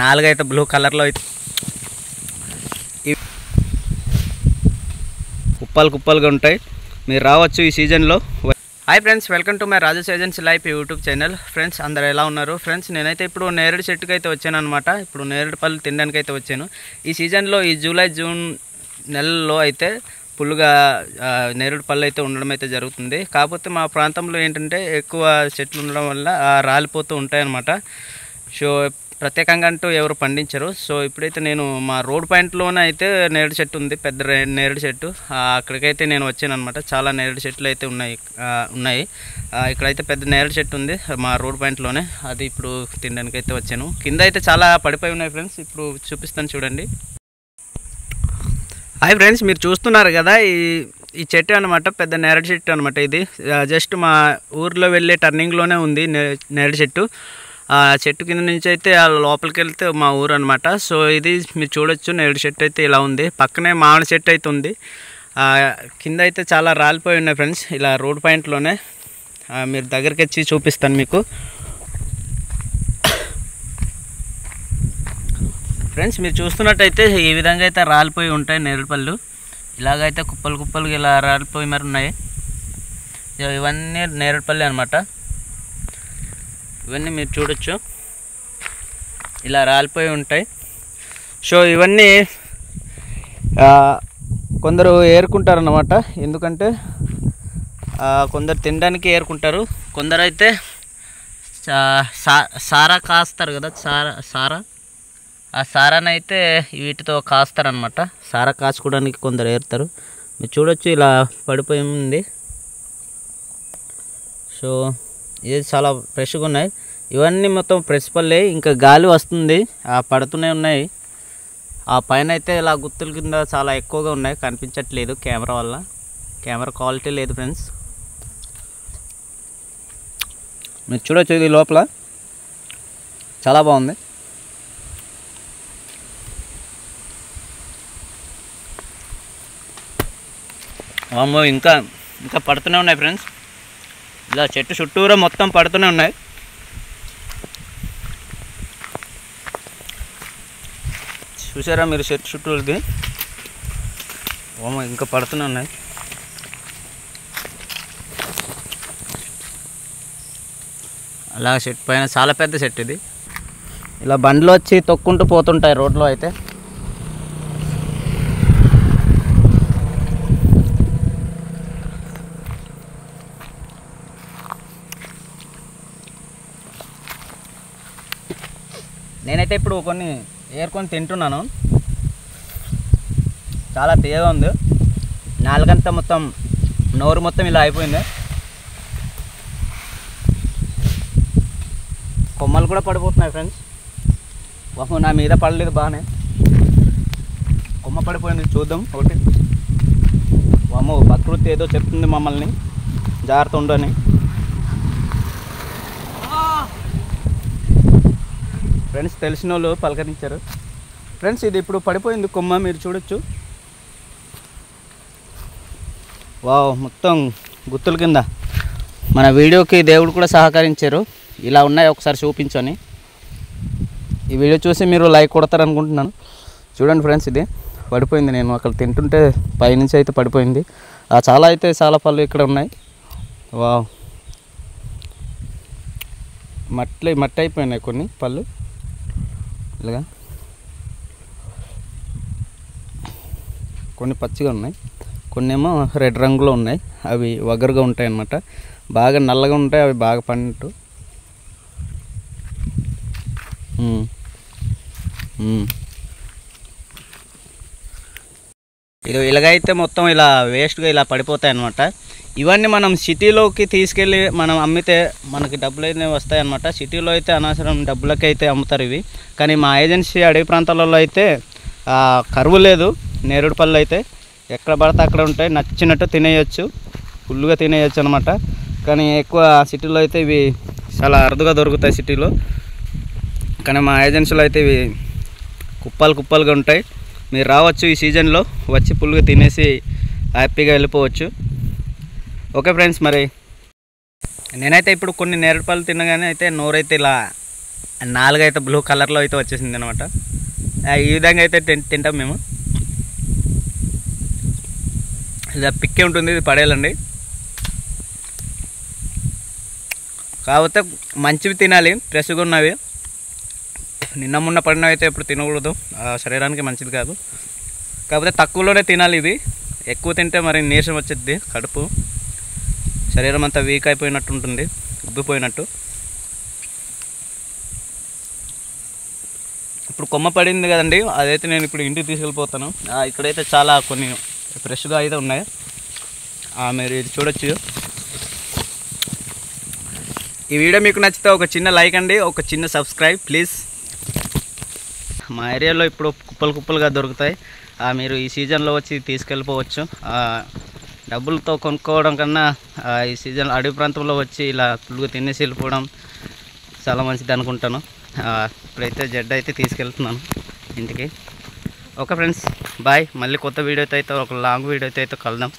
నాలుగు అయితే బ్లూ కలర్లో అయితే కుప్పలు కుప్పలుగా ఉంటాయి. మీరు రావచ్చు ఈ సీజన్లో. Hi friends, welcome to my Rajesh agency life YouTube channel. Friends అందరు ఎలా ఉన్నారు? ఫ్రెండ్స్ నేనైతే ఇప్పుడు నేరేడు చెట్టుకి అయితే వచ్చాను అనమాట. ఇప్పుడు నేరేడు పళ్ళు తినడానికి అయితే వచ్చాను. ఈ సీజన్లో ఈ జూలై జూన్ నెలల్లో అయితే ఫుల్గా నేరేడు పళ్ళు అయితే ఉండడం అయితే జరుగుతుంది. కాకపోతే మా ప్రాంతంలో ఏంటంటే ఎక్కువ చెట్లు ఉండడం వల్ల రాలిపోతూ ఉంటాయన్నమాట. సో ప్రత్యేకంగా అంటూ ఎవరు పండించరు. సో ఇప్పుడైతే నేను మా రోడ్ పాయింట్లోనే అయితే నేరేడు చెట్టు ఉంది, పెద్ద నేరేడు చెట్టు. అక్కడికైతే నేను వచ్చాను అనమాట. చాలా నేరేడు చెట్లు అయితే ఉన్నాయి. ఇక్కడైతే పెద్ద నేరేడు చెట్టు ఉంది మా రోడ్ పాయింట్లోనే. అది ఇప్పుడు తినడానికి అయితే వచ్చాను. కింద అయితే చాలా పడిపోయి ఉన్నాయి ఫ్రెండ్స్. ఇప్పుడు చూపిస్తాను చూడండి. హాయ్ ఫ్రెండ్స్, మీరు చూస్తున్నారు కదా ఈ చెట్టు అనమాట, పెద్ద నేరేడు చెట్టు అనమాట. ఇది జస్ట్ మా ఊర్లో వెళ్ళే టర్నింగ్లోనే ఉంది నేరేడు చెట్టు. ఆ చెట్టు కింద నుంచి అయితే లోపలికి వెళ్తే మా ఊరు అనమాట. సో ఇది మీరు చూడొచ్చు, నేరేడు చెట్టు అయితే ఇలా ఉంది. పక్కనే మామిడి చెట్టు అయితే ఉంది. కింద అయితే చాలా రాలిపోయి ఉన్నాయి ఫ్రెండ్స్. ఇలా రోడ్ పాయింట్లోనే మీరు దగ్గరికి వచ్చి చూపిస్తాను మీకు. ఫ్రెండ్స్ మీరు చూస్తున్నట్టయితే ఈ విధంగా అయితే రాలిపోయి ఉంటాయి నేరేడు పళ్ళు. ఇలాగైతే కుప్పలు కుప్పలు ఇలా రాలిపోయి మరి ఉన్నాయి. ఇవన్నీ నేరేడు పళ్ళు అనమాట. ఇవన్నీ మీరు చూడొచ్చు, ఇలా రాలిపోయి ఉంటాయి. సో ఇవన్నీ కొందరు ఏరుకుంటారన్నమాట. ఎందుకంటే కొందరు తినడానికి ఏరుకుంటారు, కొందరు అయితే సారా కాస్తారు కదా, సారా ఆ సారానైతే వీటితో కాస్తారనమాట. సారా కాచుకోవడానికి కొందరు ఏరుతారు. మీరు చూడొచ్చు, ఇలా పడిపోయి ఉంది. సో ఇది చాలా ఫ్రెష్గా ఉన్నాయి. ఇవన్నీ మొత్తం ఫ్రెష్ పళ్ళే. ఇంకా గాలి వస్తుంది, పడుతూనే ఉన్నాయి. ఆ పైన అయితే ఇలా గుత్తుల కింద చాలా ఎక్కువగా ఉన్నాయి, కనిపించట్లేదు కెమెరా వల్ల. కెమెరా క్వాలిటీ లేదు ఫ్రెండ్స్. మీరు చూడొచ్చు, ఇది లోపల చాలా బాగుంది. వామ్మో, ఇంకా పడుతూనే ఉన్నాయి ఫ్రెండ్స్. ఇలా చెట్టు చుట్టూరా మొత్తం పడుతూనే ఉన్నాయి. చూసారా మీరు చెట్టు చుట్టూది? వామ్మో, ఇంకా పడుతూనే ఉన్నాయి. అలా చెట్టు పైన చాలా పెద్ద చెట్టు ఇది. ఇలా బండ్లు వచ్చి తొక్కుంటూ పోతుంటాయి రోడ్లో అయితే. నేనైతే ఇప్పుడు కొన్ని ఏరుకొని తింటున్నాను. చాలా తీయగా ఉంది. నాలుగంతా మొత్తం, నోరు మొత్తం ఇలా అయిపోయింది. కొమ్మలు కూడా పడిపోతున్నాయి ఫ్రెండ్స్. వాహో, నా మీద పడలేదు, బాగానే కొమ్మ పడిపోయింది. చూద్దాం ఒకటి. వామ్మో, ప్రకృతి ఏదో చెప్తుంది మమ్మల్ని, జాగ్రత్త ఉండని. ఫ్రెండ్స్ తెలిసిన వాళ్ళు పలకరించారు. ఫ్రెండ్స్ ఇది ఇప్పుడు పడిపోయింది కొమ్మ, మీరు చూడొచ్చు. వావ్, మొత్తం గుత్తుల కింద. మన వీడియోకి దేవుడు కూడా సహకరించారు. ఇలా ఉన్నాయి, ఒకసారి చూపించని. ఈ వీడియో చూసి మీరు లైక్ కొడతారనుకుంటున్నాను. చూడండి ఫ్రెండ్స్, ఇది పడిపోయింది. నేను అక్కడ తింటుంటే పైనుంచి అయితే పడిపోయింది. చాలా పళ్ళు ఇక్కడ ఉన్నాయి. వావ్, మట్టి అయిపోయినాయి కొన్ని పళ్ళు. ఇలాగా కొన్ని పచ్చిగా ఉన్నాయి, కొన్ని ఏమో రెడ్ రంగులో ఉన్నాయి. అవి వగరుగా ఉంటాయి అన్నమాట. బాగా నల్లగా ఉంటాయి అవి, బాగా పండినట్టు. ఇది ఇలాగైతే మొత్తం ఇలా వేస్ట్గా ఇలా పడిపోతాయి అన్నమాట. ఇవన్నీ మనం సిటీలోకి తీసుకెళ్ళి మనం అమ్మితే మనకి డబ్బులు అయితే వస్తాయి అన్నమాట. సిటీలో అయితే అనవసరం డబ్బులకి అయితే అమ్ముతారు ఇవి. కానీ మా ఏజెన్సీ అడవి ప్రాంతాలలో అయితే కరువు లేదు. నేరేడు పళ్ళు అయితే ఎక్కడ పడితే అక్కడ ఉంటాయి, నచ్చినట్టు తినేయచ్చు, ఫుల్గా తినేయచ్చు అనమాట. కానీ ఎక్కువ సిటీలో అయితే ఇవి చాలా అరుదుగా దొరుకుతాయి సిటీలో. కానీ మా ఏజెన్సీలో అయితే ఇవి కుప్పలు కుప్పలుగా ఉంటాయి. మీరు రావచ్చు ఈ సీజన్లో, వచ్చి ఫుల్గా తినేసి హ్యాపీగా వెళ్ళిపోవచ్చు. ఓకే ఫ్రెండ్స్, మరి నేనైతే ఇప్పుడు కొన్ని నేరేడు పళ్ళు తినగానే అయితే నోరైతే ఇలా 4 అయితే బ్లూ కలర్లో అయితే వచ్చేసింది అనమాట. ఈ విధంగా అయితే తింటాం మేము. ఇలా పిక్కే ఉంటుంది, ఇది పడేయాలండి. కాకపోతే మంచివి తినాలి, ఫ్రెష్గా ఉన్నవి. నిన్న మొన్న పడినవి అయితే ఎప్పుడు తినకూడదు, శరీరానికి మంచిది కాదు. కాకపోతే తక్కువలోనే తినాలి. ఇది ఎక్కువ తింటే మరి నీరసం వచ్చేది, కడుపు శరీరం అంతా వీక్ అయిపోయినట్టు ఉంటుంది, ఉబ్బిపోయినట్టు. ఇప్పుడు కొమ్మ పడింది కదండి, అదైతే నేను ఇప్పుడు ఇంటికి తీసుకెళ్ళిపోతాను. ఇక్కడైతే చాలా కొన్ని ఫ్రెష్గా అయితే ఉన్నాయి, మీరు ఇది చూడొచ్చు. ఈ వీడియో మీకు నచ్చితే ఒక చిన్న లైక్ అండి, ఒక చిన్న సబ్స్క్రైబ్ ప్లీజ్. మా ఏరియాలో ఇప్పుడు కుప్పలుగా దొరుకుతాయి, మీరు ఈ సీజన్లో వచ్చి తీసుకెళ్ళిపోవచ్చు. డబ్బులతో కొనుక్కోవడం కన్నా ఈ సీజన్ అడవి ప్రాంతంలో వచ్చి ఇలా ఫుల్గా తినేసి వెళ్ళిపోవడం చాలా మంచిది అనుకుంటాను. ఇప్పుడైతే జెడ్ అయితే తీసుకెళ్తున్నాను ఇంటికి. Okay friends, bye. మళ్ళీ కొత్త వీడియోతో అయితే, ఒక లాంగ్ వీడియోతో అయితే కలుద్దాం.